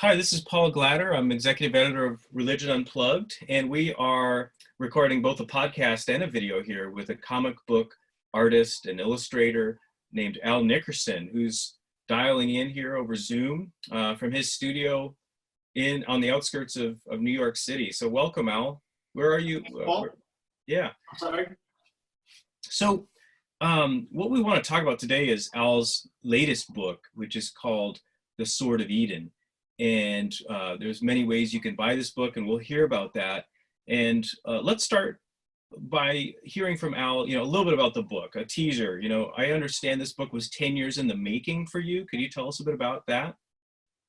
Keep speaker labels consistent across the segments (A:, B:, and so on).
A: Hi, this is Paul Glatter. I'm executive editor of Religion Unplugged, and we are recording both a podcast and a video here with a comic book artist and illustrator named Al Nickerson, who's dialing in here over Zoom from his studio on the outskirts of New York City. So welcome, Al. Where are you?
B: Paul?
A: Yeah.
B: Sorry.
A: So what we want to talk about today is Al's latest book, which is called The Sword of Eden. And there's many ways you can buy this book, and we'll hear about that. And let's start by hearing from Al, a little bit about the book, a teaser. I understand this book was 10 years in the making for you. Could you tell us a bit about that?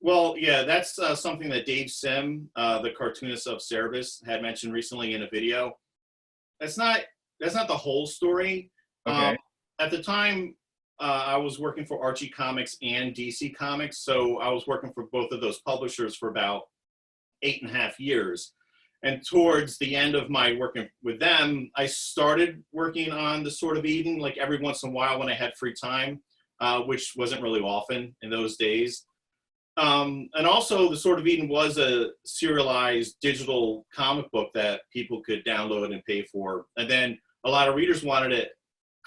B: Well, yeah, that's something that Dave Sim, the cartoonist of Cerebus, had mentioned recently in a video. That's not the whole story.
A: Okay.
B: At the time, I was working for Archie Comics and DC Comics, so I was working for both of those publishers for about 8.5 years. And towards the end of my working with them, I started working on The Sword of Eden, like every once in a while when I had free time, which wasn't really often in those days. And also, The Sword of Eden was a serialized digital comic book that people could download and pay for. And then a lot of readers wanted it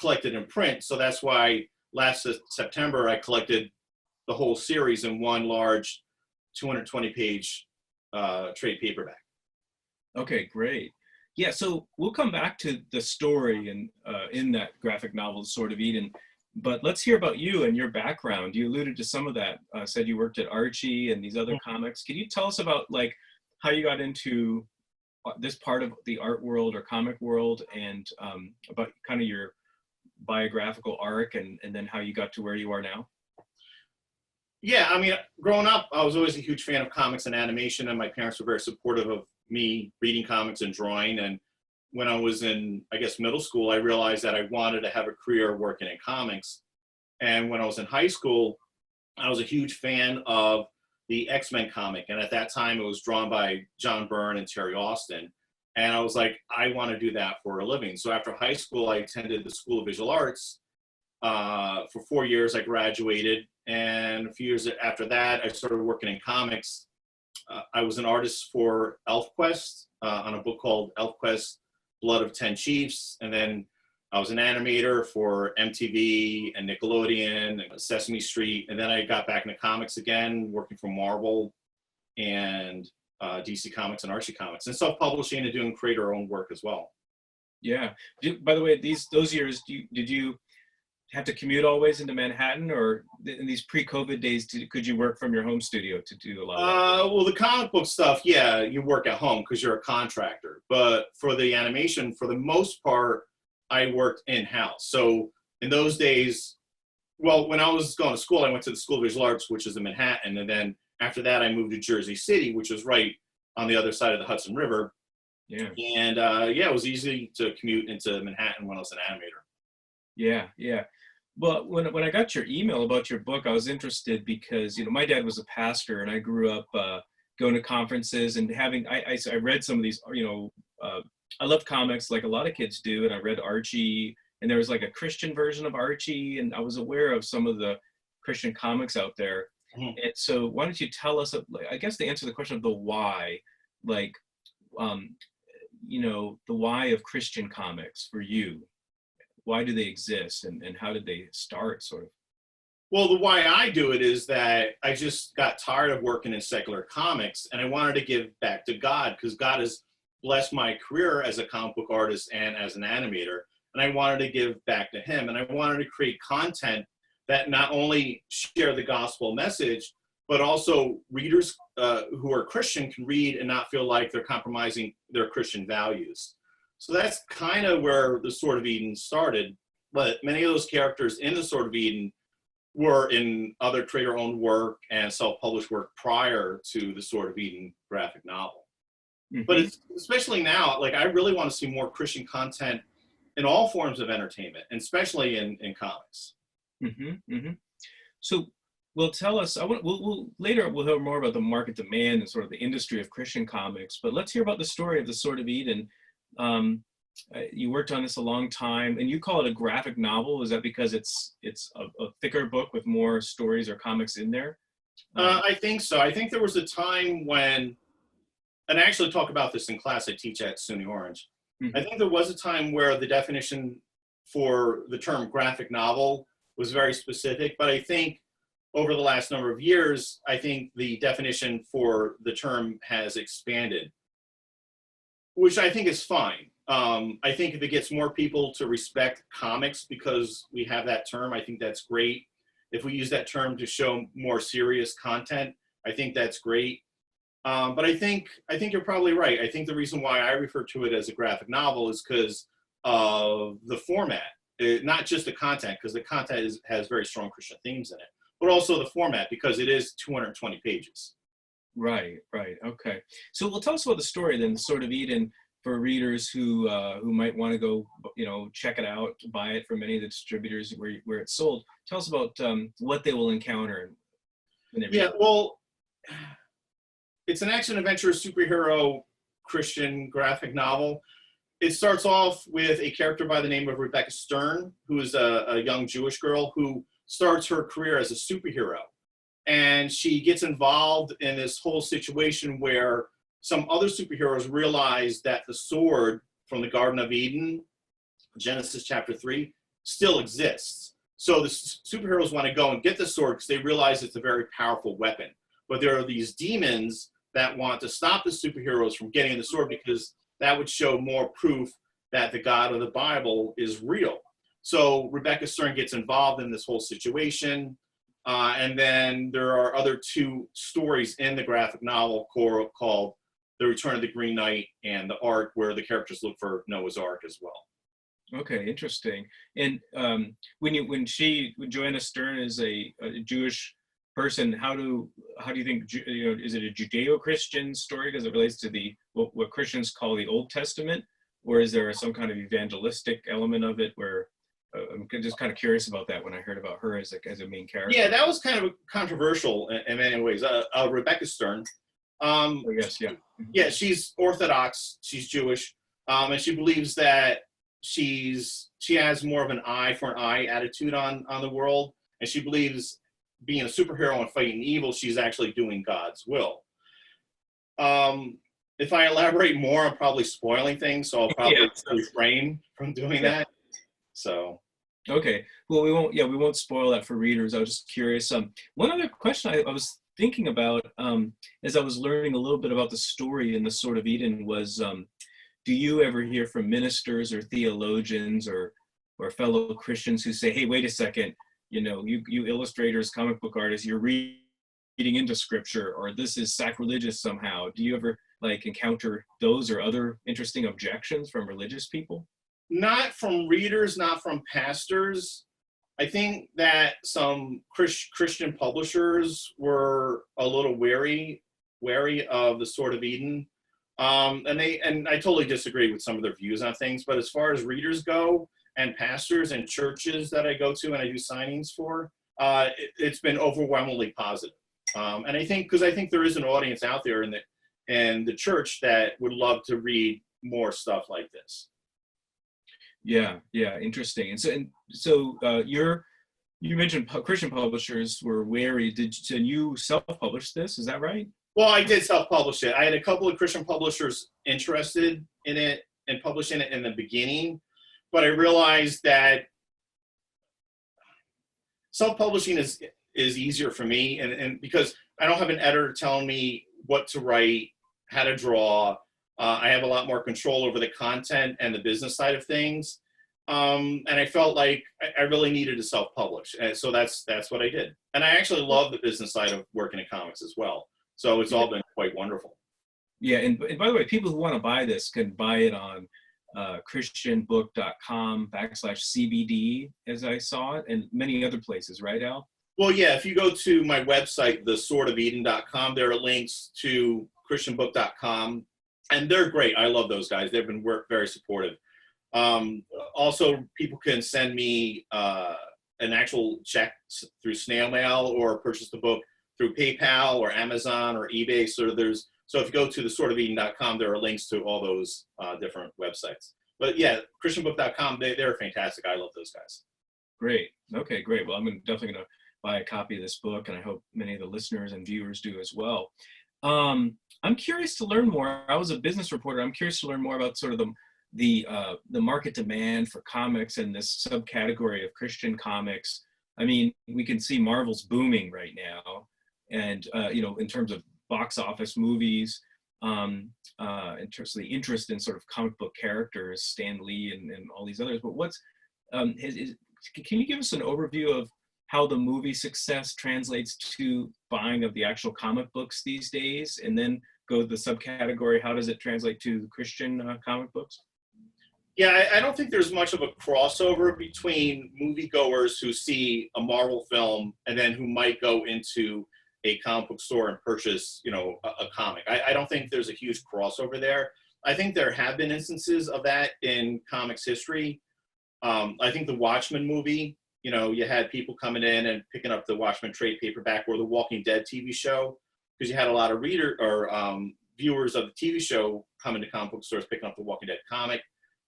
B: collected in print, so that's why last September, I collected the whole series in one large 220-page trade paperback.
A: Okay, great. Yeah, so we'll come back to the story and in that graphic novel, The Sword of Eden. But let's hear about you and your background. You alluded to some of that. Said you worked at Archie and these other comics. Can you tell us about how you got into this part of the art world or comic world, and about kind of your biographical arc and then how you got to where you are now?
B: Yeah, I mean, growing up, I was always a huge fan of comics and animation, and my parents were very supportive of me reading comics and drawing. And when I was in, I guess, middle school, I realized that I wanted to have a career working in comics. And when I was in high school, I was a huge fan of the X-Men comic. And at that time, it was drawn by John Byrne and Terry Austin. And I was like, I want to do that for a living. So after high school, I attended the School of Visual Arts. For 4 years, I graduated. And a few years after that, I started working in comics. I was an artist for ElfQuest on a book called ElfQuest, Blood of 10 Chiefs. And then I was an animator for MTV and Nickelodeon and Sesame Street. And then I got back into comics again, working for Marvel and DC Comics and Archie Comics, and self-publishing and doing creator-owned work as well.
A: Yeah. By the way, those years, did you have to commute always into Manhattan, or in these pre-COVID days, could you work from your home studio to do a lot of that?
B: Well, the comic book stuff, yeah, you work at home because you're a contractor. But for the animation, for the most part, I worked in-house. So in those days, well, when I was going to school, I went to the School of Visual Arts, which is in Manhattan, and then after that, I moved to Jersey City, which was right on the other side of the Hudson River.
A: Yeah.
B: And yeah, it was easy to commute into Manhattan when I was an animator.
A: Yeah, yeah. Well, when I got your email about your book, I was interested because my dad was a pastor, and I grew up going to conferences and I read some of these. I love comics like a lot of kids do, and I read Archie, and there was like a Christian version of Archie, and I was aware of some of the Christian comics out there. And so why don't you tell us, I guess, to answer the question of the why, the why of Christian comics for you. Why do they exist, and how did they start, sort of?
B: Well, the why I do it is that I just got tired of working in secular comics, and I wanted to give back to God, because God has blessed my career as a comic book artist and as an animator, and I wanted to give back to him, and I wanted to create content that not only share the gospel message, but also readers who are Christian can read and not feel like they're compromising their Christian values. So that's kind of where The Sword of Eden started. But many of those characters in The Sword of Eden were in other creator-owned work and self-published work prior to The Sword of Eden graphic novel. But it's, especially now, I really want to see more Christian content in all forms of entertainment, and especially in comics.
A: So, well, tell us. We'll later we'll hear more about the market demand and sort of the industry of Christian comics. But let's hear about the story of The Sword of Eden. You worked on this a long time, and you call it a graphic novel. Is that because it's a thicker book with more stories or comics in there?
B: I think so. I think there was a time when, and I actually talk about this in class I teach at SUNY Orange. I
A: Mhm.
B: think there was a time where the definition for the term graphic novel was very specific, but I think over the last number of years, I think the definition for the term has expanded, which I think is fine. I think if it gets more people to respect comics because we have that term, I think that's great. If we use that term to show more serious content, I think that's great. But I think you're probably right. I think the reason why I refer to it as a graphic novel is because of the format, not just the content, because the content has very strong Christian themes in it, but also the format because it is 220 pages.
A: Right, right. Okay. So, well, tell us about the story then, Sword of Eden, for readers who might want to go, check it out, buy it from any of the distributors where it's sold. Tell us about what they will encounter when they read
B: Yeah,
A: it.
B: well, it's an action adventure superhero Christian graphic novel. It starts off with a character by the name of Rebecca Stern, who is a young Jewish girl who starts her career as a superhero. And she gets involved in this whole situation where some other superheroes realize that the sword from the Garden of Eden, Genesis chapter 3, still exists. So the superheroes want to go and get the sword because they realize it's a very powerful weapon. But there are these demons that want to stop the superheroes from getting the sword because that would show more proof that the God of the Bible is real. So Rebecca Stern gets involved in this whole situation. And then there are other two stories in the graphic novel called The Return of the Green Knight and The Ark, where the characters look for Noah's Ark as well.
A: Okay, interesting. And when Joanna Stern is a Jewish person, how do you think is it a Judeo-Christian story because it relates to the what Christians call the Old Testament, or is there some kind of evangelistic element of it where I'm just kind of curious about that when I heard about her as a main
B: Yeah,
A: character.
B: that was kind of controversial in many ways. Rebecca Stern. Um,
A: Oh yes, yeah. Mhm.
B: yeah, she's Orthodox. She's Jewish, and she believes that she has more of an eye for an eye attitude on the world, and she believes being a superhero and fighting evil, she's actually doing God's will. If I elaborate more, I'm probably spoiling things, so I'll
A: Yeah.
B: probably refrain from doing
A: Yeah.
B: that. So
A: Okay. Well, we won't. Yeah, we won't spoil that for readers. I was just curious. One other question I was thinking about as I was learning a little bit about the story in the Sword of Eden was, do you ever hear from ministers or theologians or fellow Christians who say, "Hey, wait a second. You illustrators, comic book artists, you're reading into Scripture, or this is sacrilegious somehow." Do you ever like encounter those or other interesting objections from religious people?
B: not from readers, not from pastors. I think that some Christian publishers were a little wary of the Sword of Eden, and I totally disagree with some of their views on things. But as far as readers go, and pastors and churches that I go to and I do signings for, it's been overwhelmingly positive. And I think there is an audience out there in the church that would love to read more stuff like this.
A: Yeah, yeah, interesting. And so you mentioned Christian publishers were wary. And you self-publish this? Is that right?
B: Well, I did self-publish it. I had a couple of Christian publishers interested in it and publishing it in the beginning, but I realized that self-publishing is easier for me, and because I don't have an editor telling me what to write, how to draw. I have a lot more control over the content and the business side of things. And I felt like I really needed to self-publish, and so that's what I did. And I actually love the business side of working in comics as well. So it's
A: Yeah,
B: all been quite wonderful.
A: yeah. And by the way, people who want to buy this can buy it on christianbook.com/CBD, as I saw it, and many other places, right, Al?
B: Well, yeah, if you go to my website, theswordofeden.com, there are links to christianbook.com, and they're great. I love those guys. They've been very supportive. Also, people can send me an actual check through snail mail or purchase the book through PayPal or Amazon or eBay. So if you go to theswordofeden.com, there are links to all those different websites. But yeah, christianbook.com, they're fantastic. I love those guys.
A: Great. Okay, great. Well, I'm definitely gonna buy a copy of this book, and I hope many of the listeners and viewers do as well. I'm curious to learn more. I was a business reporter. I'm curious to learn more about sort of the market demand for comics and this subcategory of Christian comics. I mean, we can see Marvel's booming right now, and in terms of box office movies, in terms of the interest in sort of comic book characters, Stan Lee and all these others. But can you give us an overview of how the movie success translates to buying of the actual comic books these days, and then go to the subcategory, how does it translate to Christian comic books?
B: Yeah, I don't think there's much of a crossover between moviegoers who see a Marvel film and then who might go into a comic book store and purchase, a comic. I don't think there's a huge crossover there. I think there have been instances of that in comics history. I think the Watchmen movie, you had people coming in and picking up the Watchmen trade paperback or the Walking Dead TV show, because you had a lot of viewers of the TV show coming to comic book stores picking up the Walking Dead comic.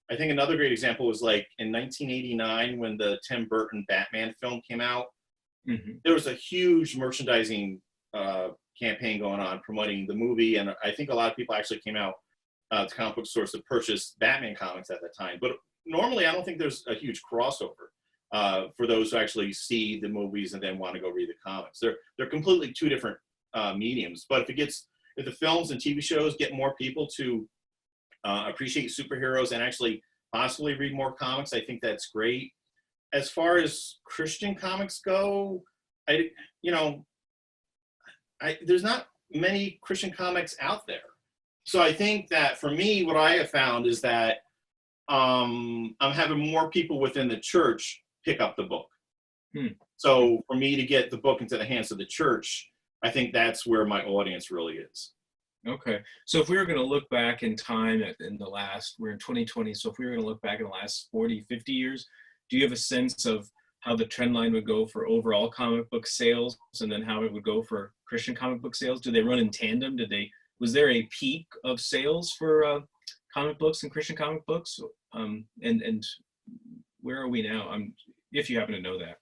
B: I think another great example was like in 1989 when the Tim Burton Batman film came out. Mm-hmm. There was a huge merchandising campaign going on promoting the movie, and I think a lot of people actually came out to comic book stores to purchase Batman comics at that time. But normally, I don't think there's a huge crossover for those who actually see the movies and then want to go read the comics. They're completely two different mediums. But if the films and TV shows get more people to appreciate superheroes and actually possibly read more comics, I think that's great. As far as Christian comics go, there's not many Christian comics out there. So I think that for me, what I have found is that I'm having more people within the church pick up the book. So for me to get the book into the hands of the church, I think that's where my audience really is.
A: Okay. So if we were going to look back in time we're in 2020, so if we were going to look back in the last 40, 50 years, do you have a sense of how the trend line would go for overall comic book sales, and then how it would go for Christian comic book sales? Do they run in tandem? Was there a peak of sales for comic books and Christian comic books? And where are we now? If you happen to know that.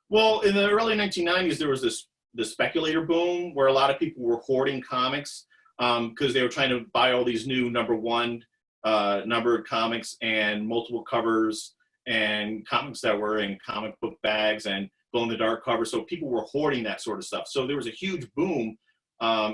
B: Well, in the early 1990s, there was the speculator boom where a lot of people were hoarding comics because they were trying to buy all these new number one numbered comics and multiple covers and comics that were in comic book bags and glow-in-the-dark covers. So people were hoarding that sort of stuff. So there was a huge boom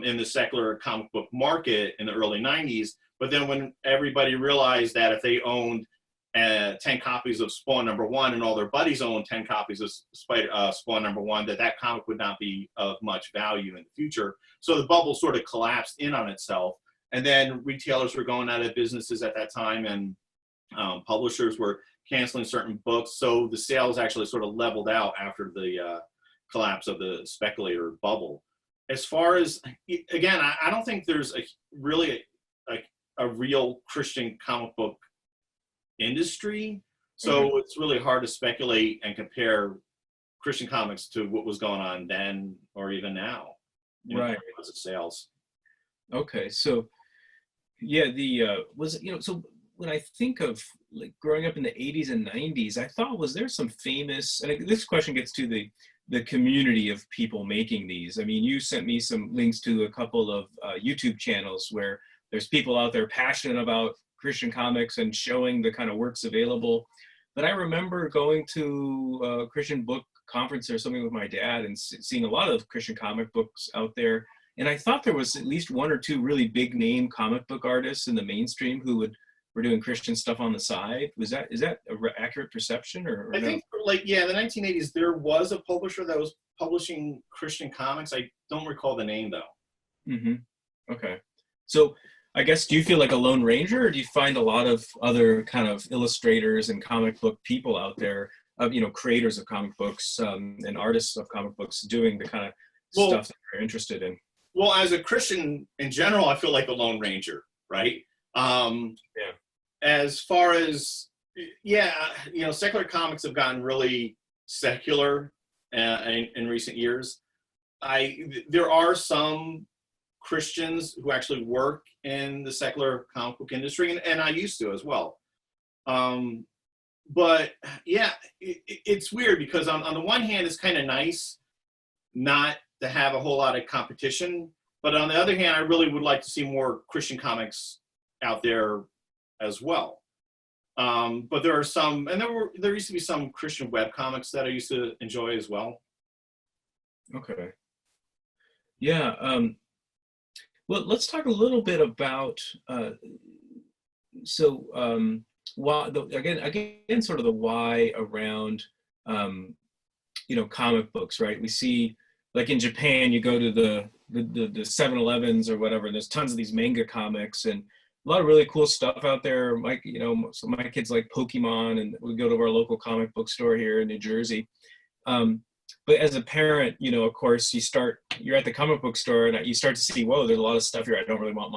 B: in the secular comic book market in the early 90s. But then when everybody realized that if they owned 10 copies of Spawn #1 and all their buddies owned 10 copies of Spawn #1, that comic would not be of much value in the future. So the bubble sort of collapsed in on itself. And then retailers were going out of businesses at that time, and publishers were canceling certain books. So the sales actually sort of leveled out after the collapse of the speculator bubble. As far as, again, I don't think there's a real Christian comic book industry. So it's really hard to speculate and compare Christian comics to what was going on then or even now.
A: Right.
B: Because of sales.
A: Okay. So yeah, so when I think of like growing up in the 80s and 90s, I thought, was there some famous, and this question gets to the community of people making these. I mean, you sent me some links to a couple of YouTube channels where there's people out there passionate about Christian comics and showing the kind of works available. But I remember going to a Christian book conference or something with my dad and seeing a lot of Christian comic books out there. And I thought there was at least one or two really big name comic book artists in the mainstream who were doing Christian stuff on the side. Is that an accurate perception? Or
B: I think in the 1980s, there was a publisher that was publishing Christian comics. I don't recall the name though.
A: Mm-hmm. Okay. So I guess, do you feel like a lone ranger, or do you find a lot of other kind of illustrators and comic book people out there, creators of comic books and artists of comic books doing the kind of stuff that you're interested in?
B: Well, as a Christian in general, I feel like a lone ranger, right? As far as, secular comics have gotten really secular in recent years. There are some Christians who actually work in the secular comic book industry, and I used to as well. But yeah, it's weird because on the one hand, it's kind of nice not to have a whole lot of competition. But on the other hand, I really would like to see more Christian comics out there as well. But there are some, and there used to be some Christian web comics that I used to enjoy as well.
A: Okay. Yeah. Well, let's talk a little bit about why again sort of the why around comic books, right? We see, like in Japan, you go to the 7-Elevens or whatever, and there's tons of these manga comics and a lot of really cool stuff out there. So my kids like Pokemon, and we go to our local comic book store here in New Jersey. But as a parent, of course, you're at the comic book store and you start to see, whoa, there's a lot of stuff here I don't really want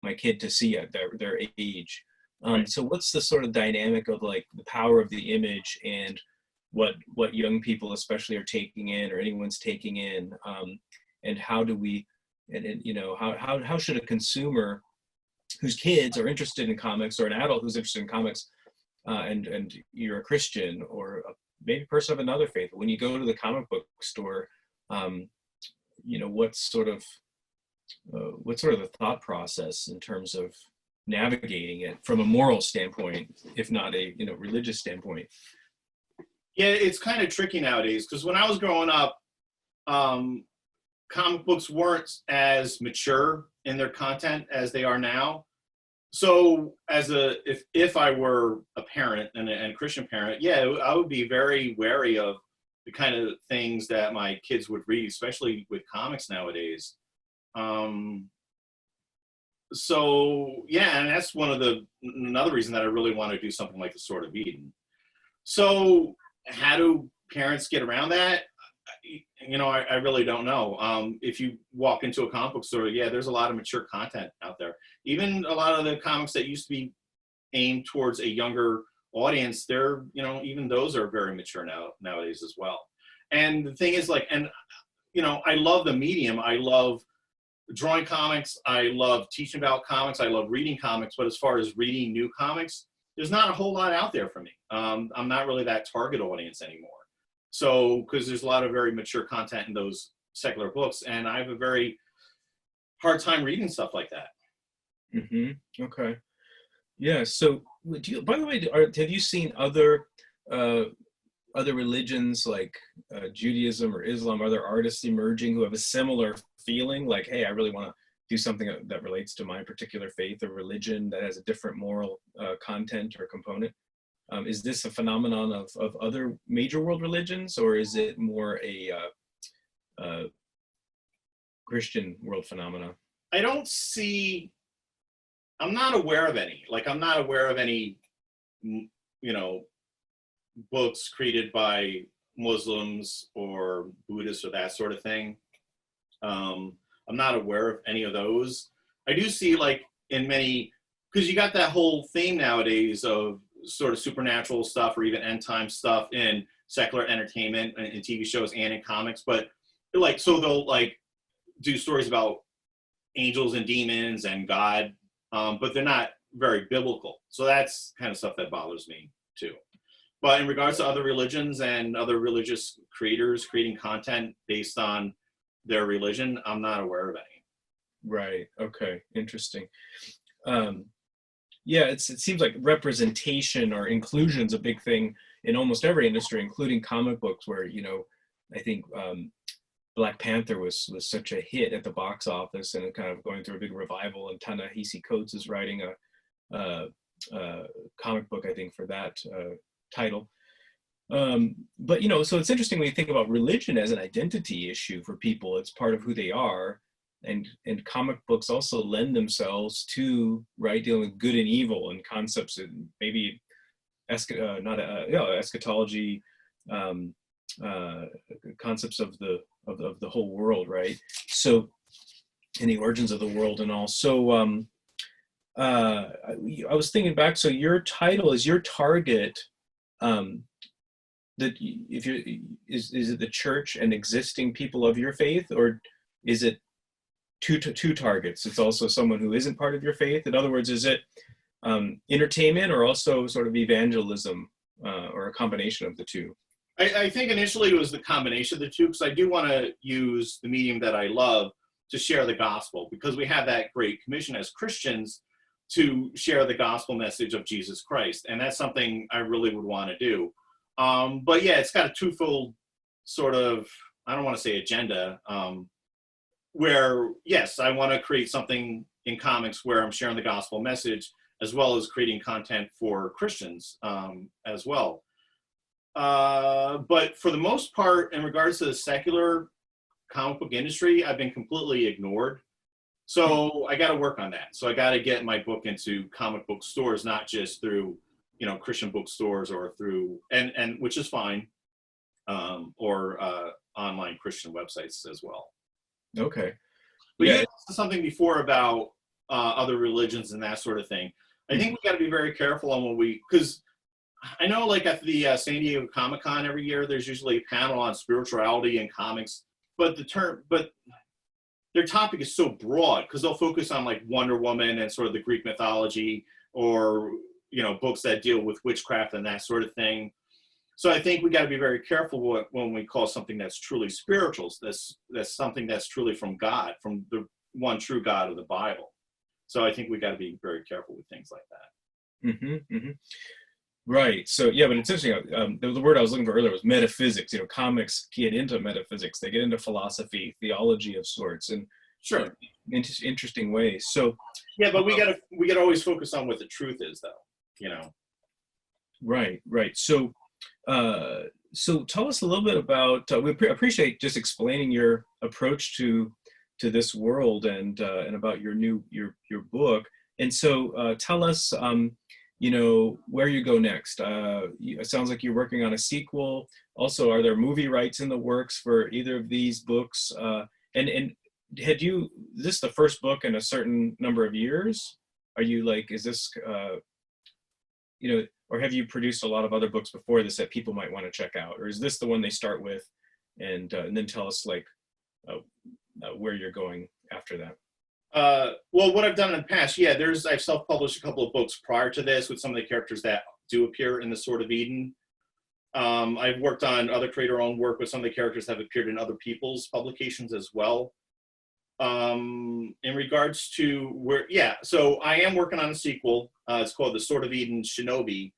A: my kid to see at their age.
B: Right.
A: So what's the sort of dynamic of like the power of the image and what young people especially are taking in, or anyone's taking in, and how do we, how should a consumer whose kids are interested in comics, or an adult who's interested in comics, and you're a Christian or maybe a person of another faith, when you go to the comic book store, what's sort of the thought process in terms of navigating it from a moral standpoint, if not a religious standpoint?
B: Yeah, it's kind of tricky nowadays, because when I was growing up, comic books weren't as mature in their content as they are now. So if I were a parent and a Christian parent, yeah, I would be very wary of the kind of things that my kids would read, especially with comics nowadays. So yeah, and that's another reason that I really want to do something like the Sword of Eden. So how do parents get around that? I really don't know. If you walk into a comic book store, yeah, there's a lot of mature content out there. Even a lot of the comics that used to be aimed towards a younger audience, even those are very mature nowadays as well. And the thing is, I love the medium. I love drawing comics. I love teaching about comics. I love reading comics. But as far as reading new comics, there's not a whole lot out there for me. I'm not really that target audience anymore. So, because there's a lot of very mature content in those secular books, and I have a very hard time reading stuff like that.
A: Mm-hmm. Okay. Yeah. So, by the way, have you seen other religions like Judaism or Islam, other artists emerging who have a similar feeling, like, hey, I really want to do something that relates to my particular faith or religion that has a different moral content or component? Is this a phenomenon of other major world religions, or is it more a Christian world phenomena?
B: I'm not aware of any. I'm not aware of any, books created by Muslims or Buddhists or that sort of thing. I'm not aware of any of those. I do see in many, because you got that whole theme nowadays of sort of supernatural stuff or even end time stuff in secular entertainment and in TV shows and in comics. But so they'll do stories about angels and demons and God, but they're not very biblical. So that's kind of stuff that bothers me too. But in regards to other religions and other religious creators creating content based on their religion, I'm not aware of any.
A: Right. Okay. Interesting. Yeah, it seems like representation or inclusion is a big thing in almost every industry, including comic books, where, I think Black Panther was such a hit at the box office, and it kind of going through a big revival, and Ta-Nehisi Coates is writing a comic book, I think, for that title. But, so it's interesting when you think about religion as an identity issue for people. It's part of who they are. And comic books also lend themselves to, right, dealing with good and evil and concepts, and maybe eschatology, concepts of the whole world, right? So, and the origins of the world and all. So, I was thinking back. So your title is your target. That if is it the church and existing people of your faith, or is it two targets? It's also someone who isn't part of your faith. In other words, is it entertainment or also sort of evangelism, or a combination of the two?
B: I think initially it was the combination of the two, because I do want to use the medium that I love to share the gospel, because we have that great commission as Christians to share the gospel message of Jesus Christ. And that's something I really would want to do. But yeah, it's got a twofold sort of, I don't want to say agenda, where yes, I want to create something in comics where I'm sharing the gospel message, as well as creating content for Christians as well. But for the most part, in regards to the secular comic book industry, I've been completely ignored. So I got to work on that. So I got to get my book into comic book stores, not just through, Christian bookstores or through, and which is fine, or online Christian websites as well.
A: Okay.
B: But
A: Yeah.
B: you asked something before about other religions and that sort of thing. I think we got to be very careful on because I know, like at the San Diego Comic-Con every year, there's usually a panel on spirituality and comics, but their topic is so broad, because they'll focus on like Wonder Woman and sort of the Greek mythology, or books that deal with witchcraft and that sort of thing. So I think we got to be very careful when we call something that's truly spiritual. That's something that's truly from God, from the one true God of the Bible. So I think we got to be very careful with things like that.
A: Mm-hmm, mm-hmm. Right. So yeah, but it's interesting. The word I was looking for earlier was metaphysics. Comics get into metaphysics. They get into philosophy, theology of sorts, and
B: Sure.
A: Interesting ways. So
B: yeah, but we gotta always focus on what the truth is, though.
A: Right. So tell us a little bit about. We appreciate just explaining your approach to this world and about your book. And so tell us. Where you go next. It sounds like you're working on a sequel. Also, are there movie rights in the works for either of these books? And is this the first book in a certain number of years? Are you is this, or have you produced a lot of other books before this that people might want to check out? Or is this the one they start with? And then tell us where you're going after that.
B: Well, what I've done in the past, yeah, I've self-published a couple of books prior to this with some of the characters that do appear in the Sword of Eden. I've worked on other creator-owned work with some of the characters that have appeared in other people's publications as well. In regards to so I am working on a sequel. It's called The Sword of Eden Shinobi.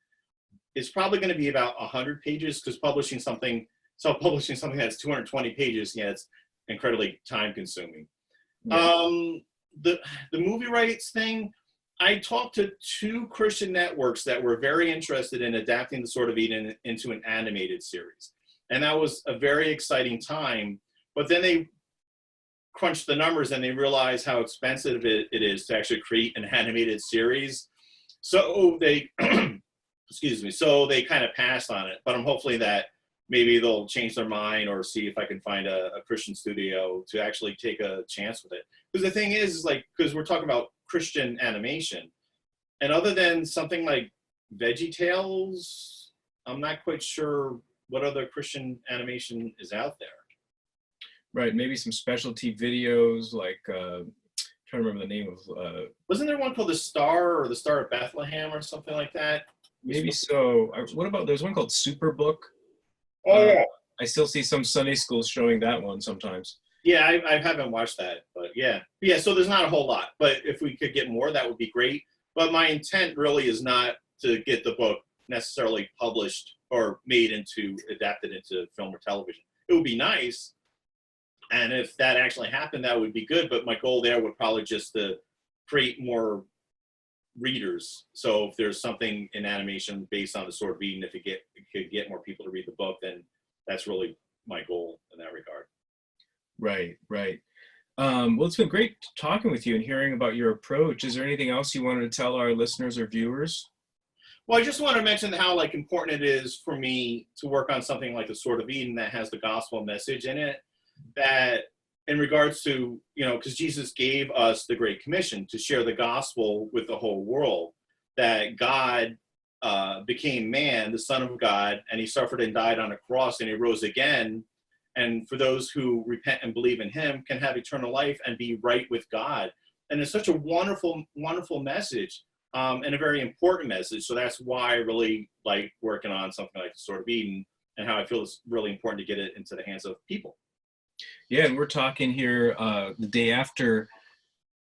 B: It's probably going to be about 100 pages, because self-publishing something that's 220 pages, it's incredibly time-consuming. Yeah. The movie rights thing, I talked to 2 Christian networks that were very interested in adapting The Sword of Eden into an animated series. And that was a very exciting time. But then they crunched the numbers and they realized how expensive it is to actually create an animated series. So they, excuse me, so they kind of passed on it. But I'm hopefully that maybe they'll change their mind, or see if I can find a Christian studio to actually take a chance with it. Because the thing is because we're talking about Christian animation, and other than something like VeggieTales, I'm not quite sure what other Christian animation is out there.
A: Right, maybe some specialty videos, trying to remember the name of.
B: Wasn't there one called The Star, or The Star of Bethlehem, or something like that?
A: Maybe so. What about, there's one called Superbook.
B: Oh, yeah.
A: I still see some Sunday schools showing that one sometimes.
B: Yeah, I haven't watched that, but yeah. So there's not a whole lot, but if we could get more, that would be great. But my intent really is not to get the book necessarily published or adapted into film or television. It would be nice, and if that actually happened, that would be good, but my goal there would probably just to create more readers. So if there's something in animation based on the Sword of Eden, if it could get more people to read the book, then that's really my goal in that regard.
A: Right. Well, it's been great talking with you and hearing about your approach. Is there anything else you wanted to tell our listeners or viewers?
B: Well, I just want to mention how important it is for me to work on something like the Sword of Eden that has the gospel message in it, that in regards to, because Jesus gave us the Great Commission to share the gospel with the whole world, that God became man, the Son of God, and he suffered and died on a cross, and he rose again. And for those who repent and believe in him can have eternal life and be right with God. And it's such a wonderful, wonderful message, and a very important message. So that's why I really like working on something like the Sword of Eden, and how I feel it's really important to get it into the hands of people.
A: Yeah, and we're talking here the day after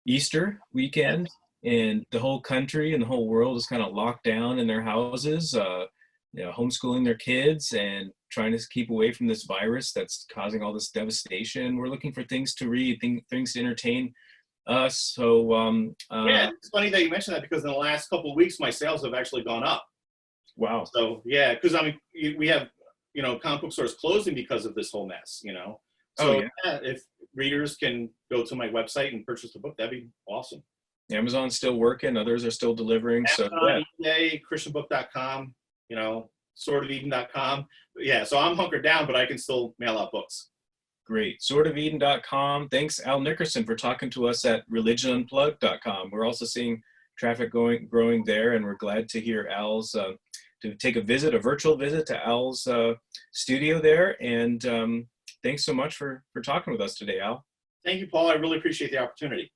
A: Easter weekend, and the whole country and the whole world is kind of locked down in their houses, homeschooling their kids and trying to keep away from this virus that's causing all this devastation. We're looking for things to read, things to entertain us. So,
B: Yeah, it's funny that you mentioned that, because in the last couple of weeks, my sales have actually gone up.
A: wow.
B: So yeah, because I mean, we have, comic book stores closing because of this whole mess.
A: Oh,
B: So
A: yeah.
B: yeah, if readers can go to my website and purchase the book, that'd be awesome.
A: Amazon's still working, others are still delivering. So, yeah,
B: Amazon, eBay, christianbook.com, swordofeden.com. Yeah, so I'm hunkered down, but I can still mail out books.
A: great. Swordofeden.com. Thanks, Al Nickerson, for talking to us at religionunplugged.com. We're also seeing traffic growing there, and we're glad to hear Al's to take a virtual visit to Al's studio there. And thanks so much for talking with us today, Al.
B: Thank you, Paul. I really appreciate the opportunity.